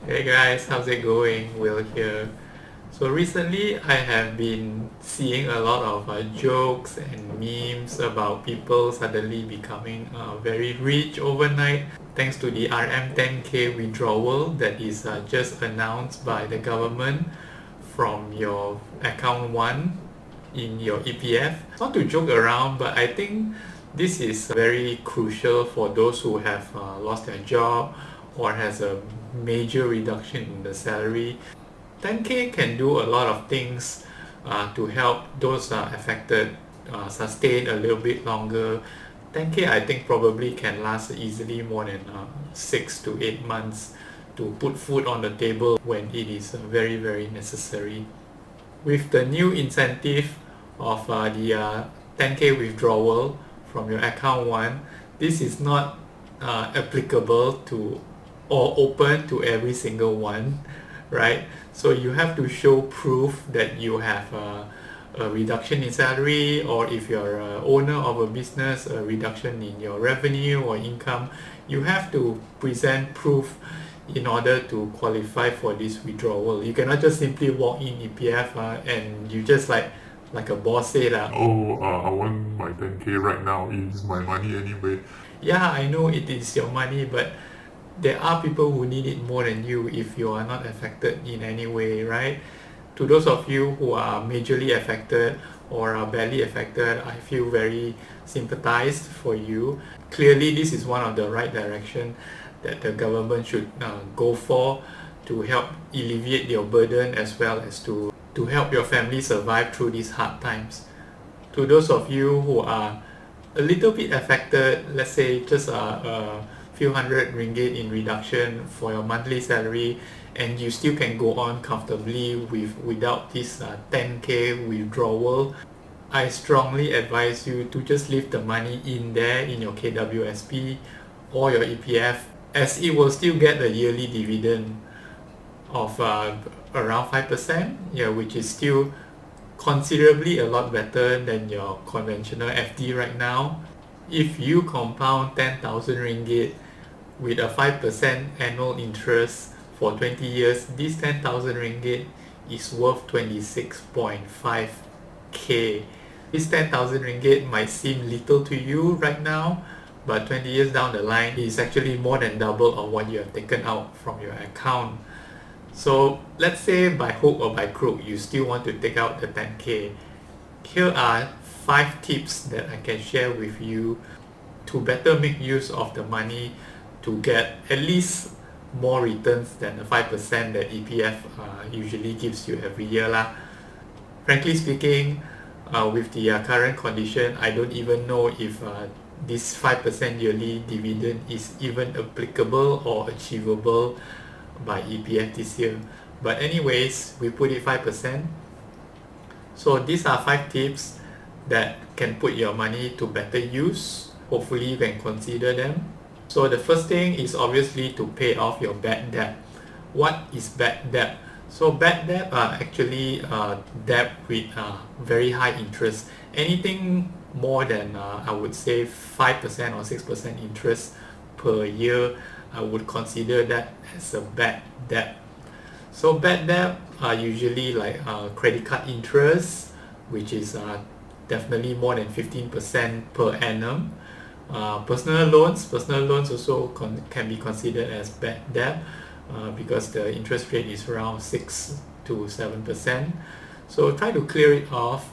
Hey guys, how's it going? Will here. So recently I have been seeing a lot of jokes and memes about people suddenly becoming very rich overnight thanks to the RM10k withdrawal that is just announced by the government from your account 1 in your EPF. Not to joke around, but I think this is very crucial for those who have lost their job or has a major reduction in the salary. 10k can do a lot of things to help those affected sustain a little bit longer. 10k I think probably can last easily more than 6 to 8 months to put food on the table when it is very necessary. With the new incentive of the 10k withdrawal from your account 1, this is not applicable to or open to every single one, right? So you have to show proof that you have a reduction in salary, or if you're an owner of a business, a reduction in your revenue or income. You have to present proof in order to qualify for this withdrawal. You cannot just simply walk in EPF and you just like a boss say that, I want my 10k right now. It's my money anyway. yeah, I know it is your money, but there are people who need it more than you if you are not affected in any way, right? To those of you who are majorly affected or are badly affected, I feel very sympathized for you. Clearly, this is one of the right direction that the government should go for to help alleviate your burden as well as to help your family survive through these hard times. To those of you who are a little bit affected, let's say just a few hundred ringgit in reduction for your monthly salary, and you still can go on comfortably without this 10k withdrawal, I strongly advise you to just leave the money in there in your KWSP or your EPF, as it will still get a yearly dividend of around 5%, yeah, which is still considerably a lot better than your conventional FD right now. If you compound 10,000 ringgit with a 5% annual interest for 20 years, this 10,000 ringgit is worth 26.5k. This 10,000 ringgit might seem little to you right now, but 20 years down the line, it is actually more than double of what you have taken out from your account. So let's say by hook or by crook, you still want to take out the 10k. Here are 5 tips that I can share with you to better make use of the money to get at least more returns than the 5% that EPF usually gives you every year lah. Frankly speaking, with the current condition, I don't even know if this 5% yearly dividend is even applicable or achievable by EPF this year. But anyways, we put it 5%. So these are 5 tips that can put your money to better use. Hopefully you can consider them. So the first thing is obviously to pay off your bad debt. What is bad debt? So bad debt are actually debt with very high interest. Anything more than I would say 5% or 6% interest per year, I would consider that as a bad debt. So bad debt are usually like credit card interest, which is definitely more than 15% per annum. Personal loans also can be considered as bad debt because the interest rate is around 6 to 7%. So try to clear it off.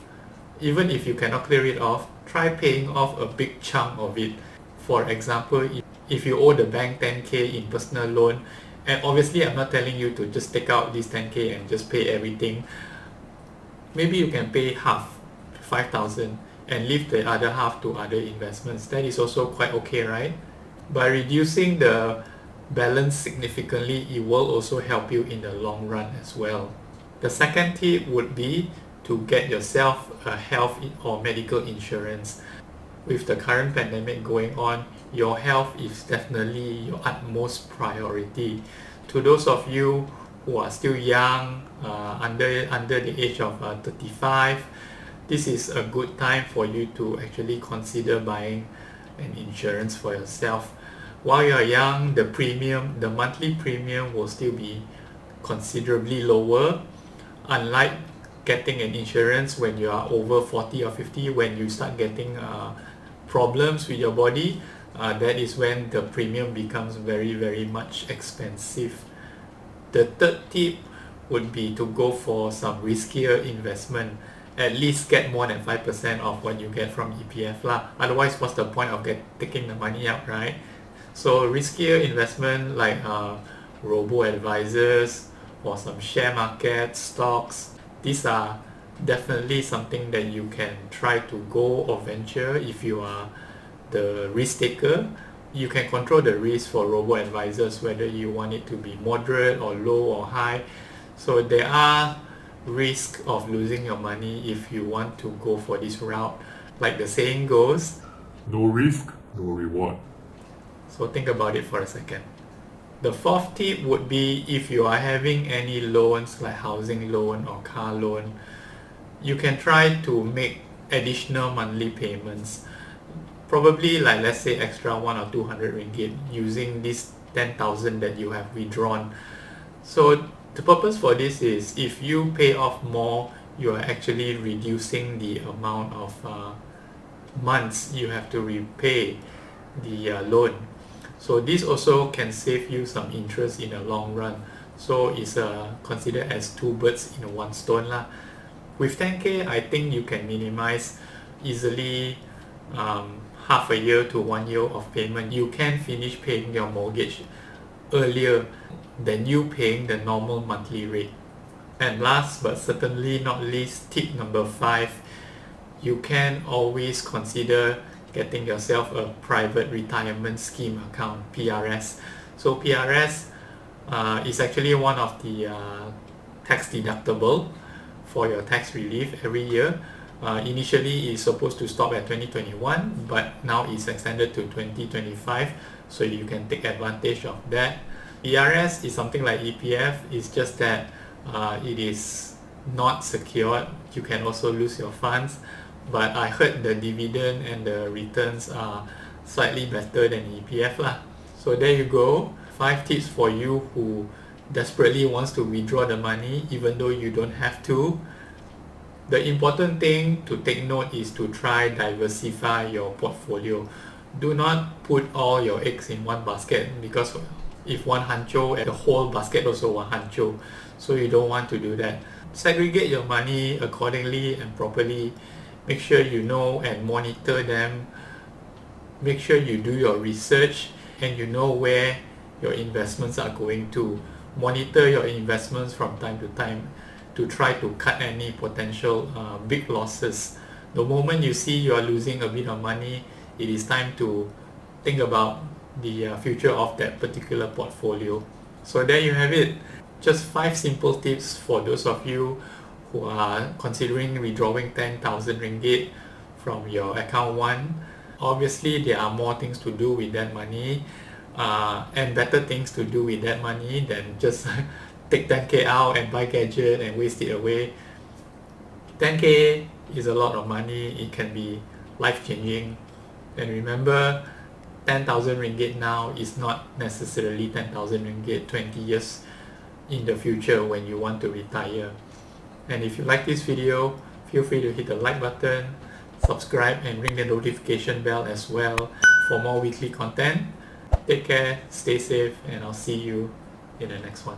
Even if you cannot clear it off, try paying off a big chunk of it. For example, if you owe the bank 10k in personal loan, and obviously I'm not telling you to just take out this 10k and just pay everything. Maybe you can pay half, 5,000, and leave the other half to other investments. That is also quite okay, right? By reducing the balance significantly, it will also help you in the long run as well. The second tip would be to get yourself a health or medical insurance. With the current pandemic going on, your health is definitely your utmost priority. To those of you who are still young, under the age of 35, this is a good time for you to actually consider buying an insurance for yourself. While you're young, the monthly premium will still be considerably lower, unlike getting an insurance when you are over 40 or 50. When you start getting problems with your body, that is when the premium becomes very much expensive. The third tip would be to go for some riskier investment. At least get more than 5% of what you get from EPF lah. Otherwise, what's the point of taking the money out, right? So riskier investment like robo-advisors or some share market stocks, these are definitely something that you can try to go or venture if you are the risk taker. You can control the risk for robo-advisors, whether you want it to be moderate or low or high. So there are risks of losing your money if you want to go for this route. Like the saying goes, No risk, no reward. so think about it for a second. The fourth tip would be if you are having any loans like housing loan or car loan, you can try to make additional monthly payments. Probably like, let's say, extra 100 or 200 ringgit using this 10,000 that you have withdrawn. So the purpose for this is if you pay off more, you are actually reducing the amount of months you have to repay the loan. So this also can save you some interest in the long run. So it's considered as two birds in one stone lah. With 10k, I think you can minimize easily half a year to 1 year of payment. You can finish paying your mortgage earlier than you paying the normal monthly rate. And last but certainly not least, tip number 5, you can always consider getting yourself a private retirement scheme account, PRS. So PRS is actually one of the tax deductible for your tax relief every year. Initially it's supposed to stop at 2021, but now it's extended to 2025, so you can take advantage of that. PRS is something like EPF, it's just that it is not secured. You can also lose your funds, but I heard the dividend and the returns are slightly better than EPF lah. So there you go, 5 tips for you who desperately wants to withdraw the money even though you don't have to. The important thing to take note is to try diversify your portfolio. Do not put all your eggs in one basket, because if one hancho, the whole basket also will hancho. So you don't want to do that. Segregate your money accordingly and properly. Make sure you know and monitor them. Make sure you do your research and you know where your investments are going to. Monitor your investments from time to time to try to cut any potential big losses. The moment you see you are losing a bit of money, it is time to think about the future of that particular portfolio. So there you have it. Just 5 simple tips for those of you who are considering withdrawing 10,000 ringgit from your account 1. Obviously there are more things to do with that money and better things to do with that money than just take 10k out and buy gadget and waste it away. 10k is a lot of money. It can be life-changing. And remember, 10,000 ringgit now is not necessarily 10,000 ringgit 20 years in the future when you want to retire. And if you like this video, feel free to hit the like button, subscribe and ring the notification bell as well for more weekly content. Take care, stay safe, and I'll see you in the next one.